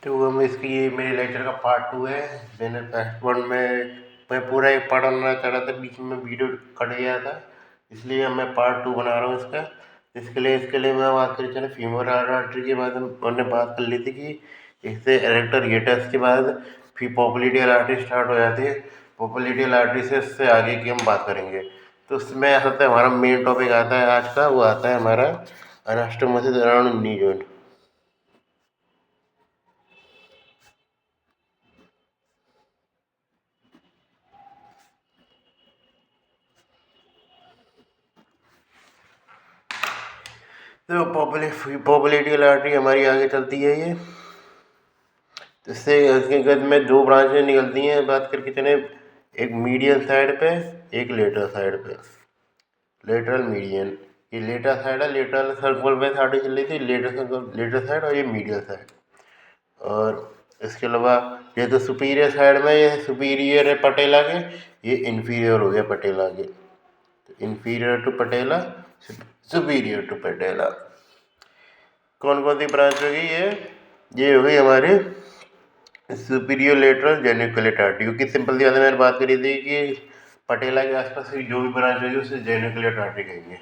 तो हम इसकी ये मेरे लेक्चर का पार्ट 2 है। मैंने पार्ट 1 में मैं पूरा एक पढ़ना चाह रहा था, बीच में वीडियो कट गया था, इसलिए मैं पार्ट 2 बना रहा हूँ इसका। इसके लिए मैं बात करी चलो फीमोरल आर्टरी के बाद हमने बात कर ली थी कि इससे एरेक्टर हिएटस के बाद फिर पोप्लिडियल आर्टरी स्टार्ट हो जाती है। पोप्लिडियल आर्टरी से इससे आगे की हम बात करेंगे। तो उसमें आता है हमारा मेन टॉपिक आता है आज का, वो आता है हमारा अनास्टोमोसिस अराउंड नी जॉइंट। तो पोप्लिडियल आर्टरी हमारी आगे चलती है ये। इससे इसके गद में दो ब्रांचें निकलती हैं, बात करके चले एक मीडियल साइड पे, एक लेटरल साइड पे। लेटरल मीडियन, ये लेटरल साइड है, लेटरल सर्कल पे आर्टरी चल रही थी, लेटरल साइड और ये मीडियल साइड। और इसके अलावा ये तो सुपीरियर साइड में, ये सुपीरियर है पटेला के, ये इन्फीरियर हो गया पटेला के। तो inferior to patella, superior to patella. कौन कौन सी ब्रांच होगी ये हो गई हमारे सुपीरियर लेटरल जेनिकुलेट आर्टरी, क्योंकि सिंपल सी बात है, मैंने बात करी थी कि पटेला के आसपास की जो भी ब्रांच होगी उसे जेनिकुलेट आर्टरी कहेंगे।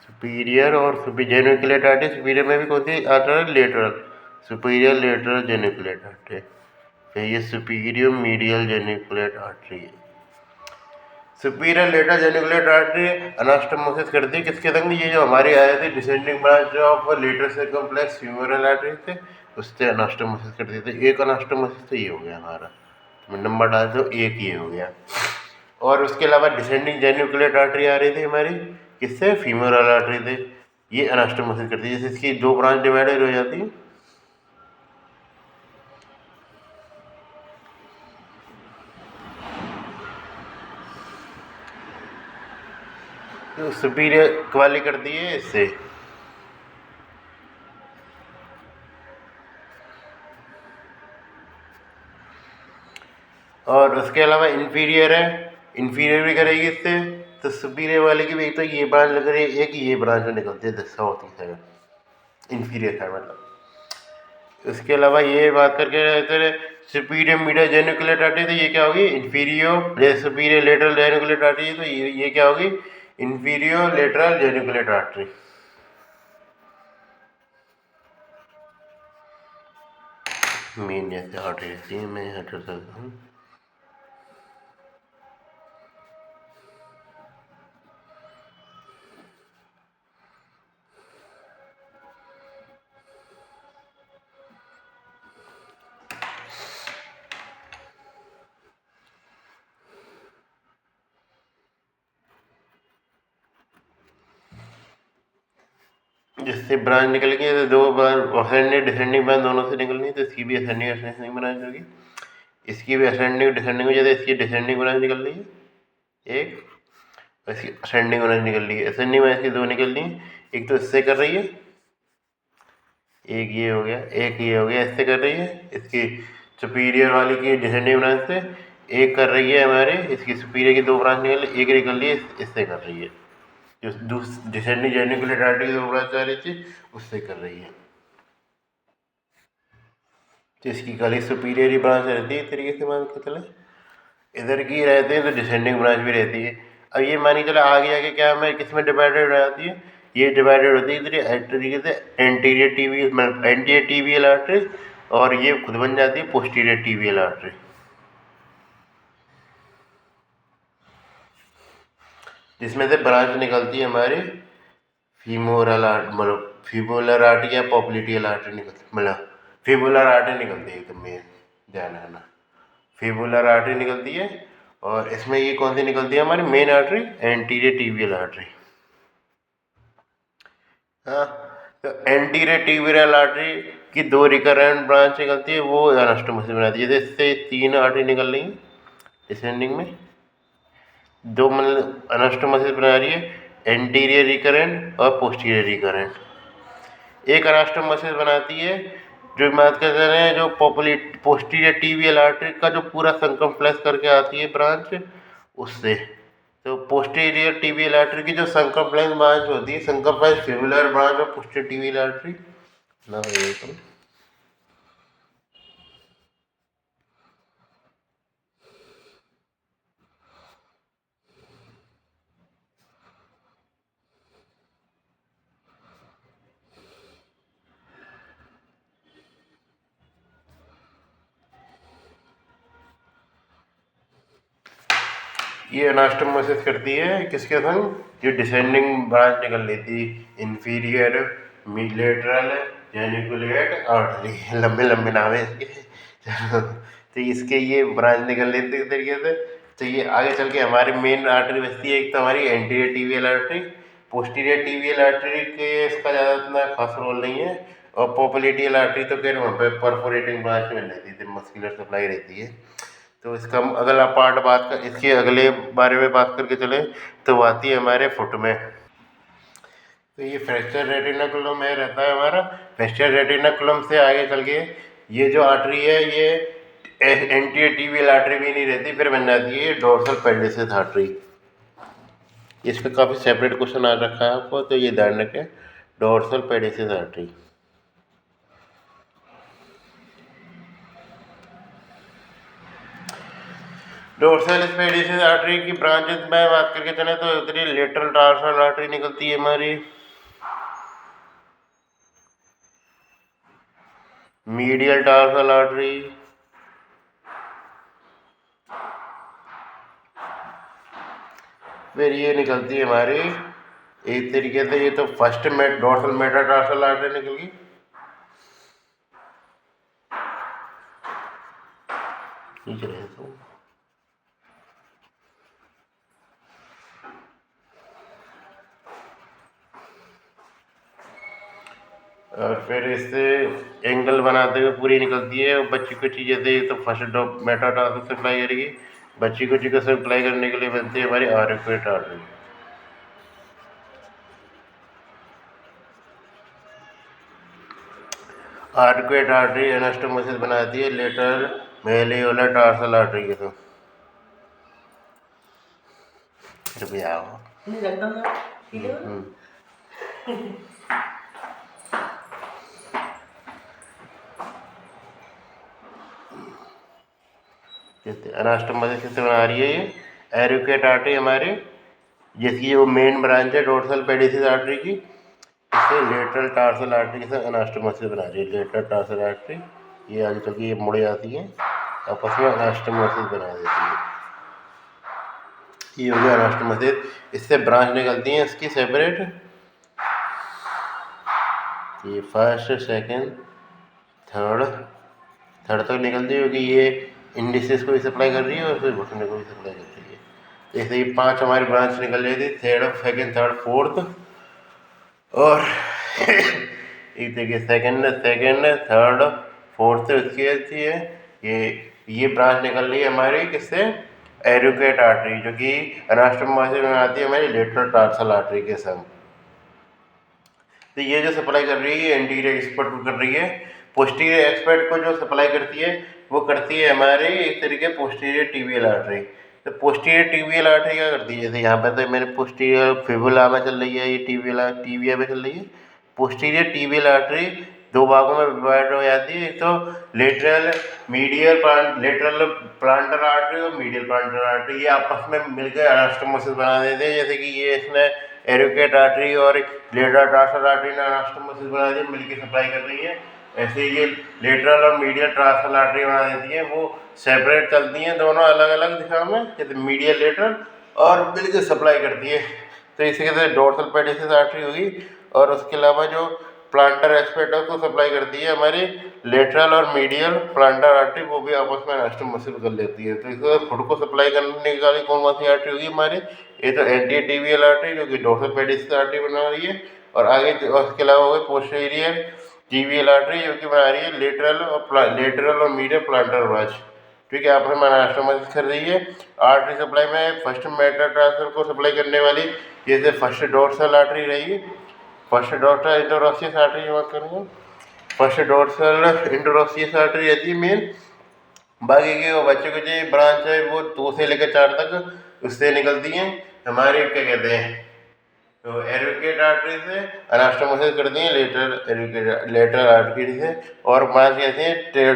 सुपीरियर और जेनिकुलेट आर्टरी, सुपीरियर में भी कौन सी आता है, lateral, superior lateral geniculate artery. फिर ये सुपीरियर मीडियल जेनिकुलेट आर्टरी है। Superior lateral geniculate artery anastomosis करती है किसके संग, ये जो हमारी आए थे descending branch of lateral circumflex femoral artery थे, उससे अनास्टोमोसिस करती थी। एक अनास्टोमोसिस तो ये हो गया हमारा, नंबर डाल दो, एक ये हो गया। और उसके अलावा डिसेंडिंग जेनिकुलेट आर्टरी आ रही थी हमारी, किससे, फीमोरल आर्टरी से। ये अनास्टोमोसिस करती है, जैसे इसकी दो ब्रांच डिवाइडेड हो जाती है। तो सुपीरियर वाली करती है इससे, और उसके अलावा इन्फीरियर है, इन्फीरियर भी करेगी इससे। तो सुपीरियर वाले की भी एक तो ये ब्रांच लग रही है, एक ये ब्रांच में निकलती है साउथ की साइड, इन्फीरियर साइड मतलब। उसके अलावा ये बात करके रहते रहे सुपीरियर मीडियल जेनिकुलेट आर्टरी, तो ये क्या होगी, inferior superior lateral geniculate artery, तो ये क्या होगी, inferior lateral geniculate artery. Main जैसे आर्टरी रहती है, मैं हटा सकता हूँ। जिससे ब्रांच निकलेगी, तो दो बार असेंडिंग डिसेंडिंग ब्रांच दोनों से निकलनी है, तो इसकी भी असेंडिंग डिसेंडिंग ब्रांच होगी, इसकी भी असेंडिंग डिसेंडिंग हो जाती है। इसकी डिसेंडिंग ब्रांच निकल रही है एक, इसकी असेंडिंग ब्रांच निकल रही है। असेंडिंग ब्रांच की दो निकल रही है, एक तो इससे कर रही है, एक ये हो गया, एक ये हो गया, इससे कर रही है। इसकी सुपीरियर वाली की डिसेंडिंग ब्रांच से एक कर रही है हमारे, इसकी सुपीरियर की दो ब्रांच निकल, एक निकल रही है इससे कर रही है, जो डिसेंडिंग जेनिकुलेट आर्टरी की दो ब्रांच आ रही थी उससे कर रही है। तो इसकी खाली सुपीरियर ही ब्रांच रहती है, इस तरीके से मान के चले, इधर की रहती है तो डिसेंडिंग ब्रांच भी रहती है। अब ये मानी चला आगे आगे क्या हमें किस में डिवाइडेड हो जाती है, ये डिवाइडेड होती है इस तरीके से, एंटीरियर टीबियल आर्टरी, और ये खुद बन जाती है पोस्टीरियर टीबियल आर्टरी। जिसमें से ब्रांच निकलती है हमारी फीमोरल मतलब फीमोलर आर्टरी या पॉप्लिटियल आर्टरी निकलती, मतलब फीमोलर आर्टरी निकलती है, एकदम मेन ध्यान रखना, फीमोलर आर्टरी निकलती है। और इसमें ये कौन सी निकलती है हमारी main artery, anterior tibial artery. हाँ, तो एंटीरियर टीबियल आर्टरी की दो रिकरेंट ब्रांच निकलती है, वो अनास्टोमोसिस बनाती है। जैसे इससे तीन आर्टरी निकल रही है डिसेंडिंग में, दो मतलब अनास्टोमोसिस बना रही है, एंटीरियर रिकरेंट और पोस्टीरियर रिकरेंट। एक अनास्टोमोसिस बनाती है जो बात कर रहे हैं जो पोस्टीरियर टीबियल आर्टरी का जो पूरा सरकमफ्लेक्स करके आती है ब्रांच, उससे तो पोस्टीरियर टीबियल आर्टरी की जो सरकमफ्लेक्स ब्रांच होती है, सरकमफ्लेक्स फिबुलर ब्रांच और पोस्टीरियर टीबियल आर्टरी ना हो। ये अनास्टोमोसिस करती है किसके संग, जो डिसेंडिंग ब्रांच निकल लेती, इंफीरियर मिलेटरल जेनिकुलेट आर्टरी, लंबे लंबे नाम है इसके तो इसके ये ब्रांच निकल लेती इस तरीके से। तो ये आगे चल के हमारी मेन आर्टरी बचती है, एक तो हमारी anterior tibial artery, posterior tibial artery के इसका ज़्यादा इतना खास रोल नहीं है, और पोप्लेटियल आर्टरी तो कह वहाँ पे परफोरेटिंग ब्रांच में रहती है, मस्कुलर सप्लाई रहती है। तो इसका हम अगला पार्ट बात कर, इसके अगले बारे में बात करके चले तो आती है हमारे फुट में। तो ये फ्रैक्चर रेटिनाकुलम में रहता है हमारा, फ्रैक्चर रेटिनाकुलम से आगे चल के ये जो आर्टरी है ये एंटीरियर टीबियल आर्टरी भी नहीं रहती, फिर बन जाती है डोर्सल पेडिसिस आर्टरी। इस पर काफ़ी सेपरेट क्वेश्चन आ रखा है आपको, तो ये ध्यान रखें, dorsal pedis artery. Dorsal pedis artery की ब्रांचेस में बात करके चले तो इधर लेटरल टार्सल आर्टरी निकलती है हमारी, मीडियल टार्सल आर्टरी, फिर ये निकलती है हमारी एक तरीके से, ये तो फर्स्ट में डोर्सल मेटाटार्सल आर्टरी निकल गई, नीचे रहे तो और फिर इससे एंगल बनाते हुए पूरी निकलती है, और बच्ची को चीज़ जैसे तो फर्स्ट मेटाटार्सल सप्लाई करेगी, बच्ची को चीज़ को सप्लाई करने के लिए बनती है हमारी arcuate artery. Arcuate artery anastomosis बनाती है लेटरल मेलियोलर टार्सल आर्टरी के तो रुपया अनास्टोमोसिस किससे बना रही है, ये एरुकेट आर्टरी हमारे, जिसकी वो मेन ब्रांच है डोर्सल पेडिसिस आर्टरी की, इससे लेटरल टार्सल आर्टरी के साथ अनास्टोमोसिस बना रही है, लेटरल टार्सल आर्टरी ये आगे चल के ये मुड़ जाती है, आपस में अनास्टोमोसिस बना देती है। ये हो गया अनास्टोमोसिस, इससे ब्रांच निकलती हैं इसकी सेपरेट, ये फर्स्ट सेकंड थर्ड तक निकलती है, क्योंकि ये इंडिसेस को भी सप्लाई कर रही है और फिर घुटने को भी सप्लाई कर रही है। तो ऐसे ही 5 हमारी ब्रांच निकल जाती है, थर्ड सेकंड थर्ड फोर्थ, और एक देखिए सेकंड थर्ड फोर्थ इसकी अच्छी है, ये ब्रांच निकल रही है हमारी किससे, एरुकेट आर्टरी, जो कि अनास्टोमोसिस में आती है हमारी लेटरल टार्सल आर्टरी के संग। तो ये जो सप्लाई कर रही है एंटीरियर एक्सपर्ट को कर रही है, पोस्टीरियर एक्सपर्ट को जो सप्लाई करती है वो करती है हमारे एक तरीके पोस्टीरियर टीबियल आर्टरी। तो पोस्टीरियर टीबियल आर्टरी क्या करती है, जैसे यहाँ पर तो मैंने पोस्टीरियर फिबुला में चल रही है, ये टीबिया में चल रही है। पोस्टीरियर टीबियल आर्टरी 2 भागों में डिवाइड हो जाती है, एक तो लेटरल लेटरल प्लांटर आर्टरी और मीडियल प्लांटर आर्टरी, ये आपस में मिलकर अनास्टोमोसिस बना देते हैं। जैसे कि ये इसने एरुकेट आर्टरी और लेटरल टार्सल आर्टरी ने अनास्टोमोसिस बना दी, मिलकर सप्लाई कर रही है। ऐसे ये लेटरल और मीडियल टार्सल आर्टरी बना देती है, वो सेपरेट चलती हैं दोनों अलग अलग दिशा में, जैसे मीडियल लेटरल, और मिलकर सप्लाई करती है। तो इसी के डोर्सल पेडिसिस आर्टरी होगी, और उसके अलावा जो प्लांटर एस्पेक्ट है उसको सप्लाई करती है हमारी लेटरल और मीडियल प्लांटर आर्टरी, वो भी आपस में अनास्टोमोसिस कर लेती है। तो इसको फुट को सप्लाई करने वाली कौन सी आर्टरी होगी हमारी, ये तो एंटीरियर टीबियल आर्टरी जो कि डोर्सल पेडिसिस आर्टरी बना रही है, और आगे उसके अलावा होगी पोस्टीरियर टीबियल आर्टरी जो कि बना रही है लेटरल और मीडियल प्लांटर ब्रांच, ठीक है, आपस में अनास्टोमोसिस कर रही है। आर्टरी सप्लाई में फर्स्ट मेटाटार्सल को सप्लाई करने वाली जैसे फर्स्ट डोर्सल आर्टरी रही, फर्स्ट डोर्सल इंटरऑस्टियस आर्टरी की बात करेंगे, फर्स्ट डोर्सल इंटरओसियस आर्टरी रहती है मेन। बाकी के वो बच्चों की जो ब्रांच है वो 2 से लेकर 4 तक उससे निकलती हैं। हमारे क्या कहते हैं तो एरुकेट आर्टरी से अनास्टोमोसिस कर दिए लेटरल आर्टरी से। और ब्रांच कहते हैं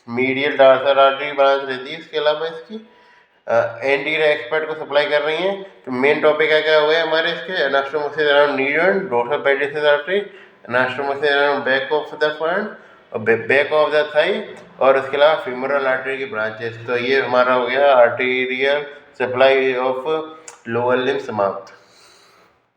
मीडियल डार्सल आर्टरी ब्रांच रहती है। इसके अलावा इसकी एंटीरियर एक्सपर्ट को सप्लाई कर रही हैं। तो मेन टॉपिक क्या क्या हो गए हमारे इसके anastomosis around knee joint, dorsal pedis artery, anastomosis around back of the front और बैक ऑफ द थाई, और इसके अलावा फीमोरल आर्टरी की ब्रांचेस। तो ये हमारा हो गया arterial supply of lower limb समाप्त।